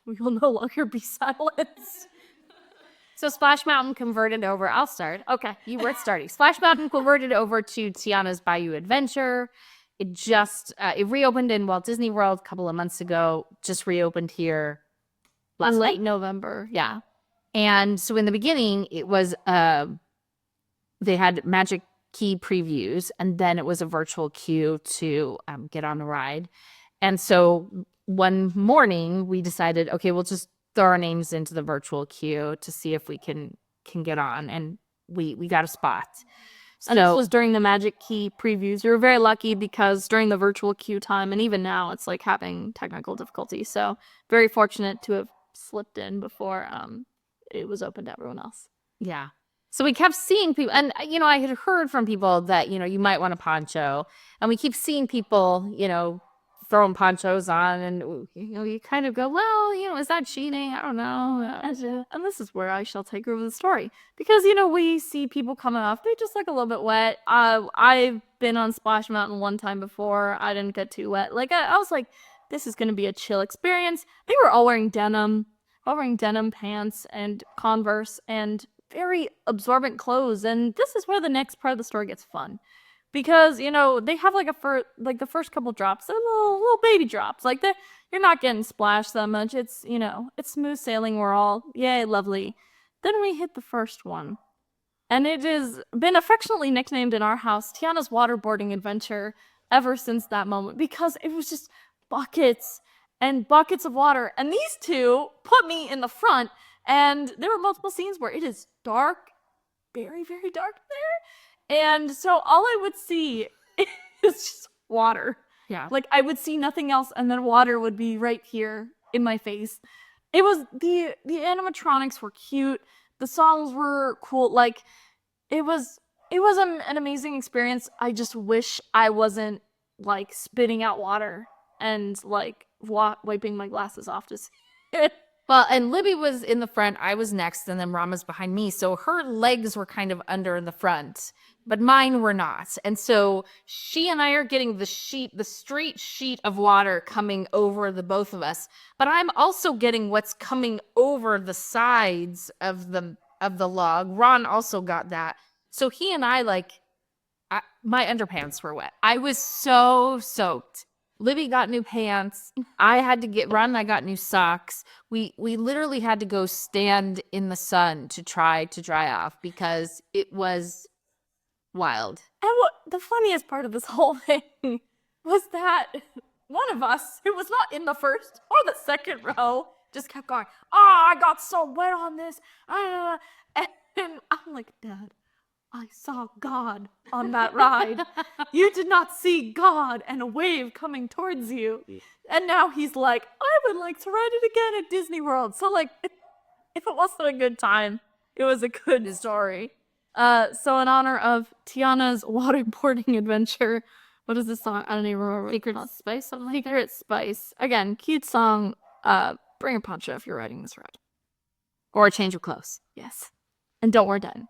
We will no longer be silenced. So Splash Mountain converted over. I'll start. Okay, you were starting. Splash Mountain converted over to Tiana's Bayou Adventure. It just it reopened in Walt Disney World a couple of months ago. Just reopened here Late November. Yeah. And so in the beginning, it was they had Magic Key previews, and then it was a virtual queue to get on the ride. And so one morning we decided, okay, we'll just throw our names into the virtual queue to see if we can get on, and we got a spot. So, and this was during the Magic Key previews. We were very lucky because during the virtual queue time, and even now, it's like having technical difficulties. So very fortunate to have slipped in before it was open to everyone else. Yeah. So we kept seeing people, and I had heard from people that you might want a poncho, and we keep seeing people throwing ponchos on, and you kind of go, well, is that cheating? I don't know. And this is where I shall take over the story, because we see people coming off, they just look a little bit wet. I've been on Splash Mountain one time before. I didn't get too wet. Like I was like, this is gonna be a chill experience. They were all wearing denim pants and Converse and very absorbent clothes, and this is where the next part of the story gets fun. Because, they have the first couple drops, they're little baby drops. Like, you're not getting splashed that much. It's, it's smooth sailing. We're all, yay, lovely. Then we hit the first one. And it has been affectionately nicknamed in our house Tiana's waterboarding adventure ever since that moment. Because it was just buckets and buckets of water. And these two put me in the front. And there were multiple scenes where it is dark, very, very dark there. And so all I would see is just water. Yeah. Like, I would see nothing else, and then water would be right here in my face. It was, the animatronics were cute. The songs were cool. Like, it was an amazing experience. I just wish I wasn't, like, spitting out water and, like, wiping my glasses off to see it. Well, and Libby was in the front, I was next, and then Rama's behind me. So her legs were kind of under in the front, but mine were not. And so she and I are getting the straight sheet of water coming over the both of us. But I'm also getting what's coming over the sides of the log. Ron also got that. So he and I, my underpants were wet. I was so soaked. Libby got new pants. Ron and I got new socks. We literally had to go stand in the sun to try to dry off because it was wild. And what the funniest part of this whole thing was that one of us, who was not in the first or the second row, just kept going, I got so wet on this. And I'm like, Dad, I saw God on that ride. You did not see God and a wave coming towards you. And now he's like, I would like to ride it again at Disney World. So, like, if it wasn't a good time, it was a good story. So in honor of Tiana's waterboarding adventure, what is this song? I don't even remember. Secret Spice? Something like that? Secret Spice. Again, cute song. Bring a poncho if you're riding this ride. Or a change of clothes. Yes. And don't wear denim.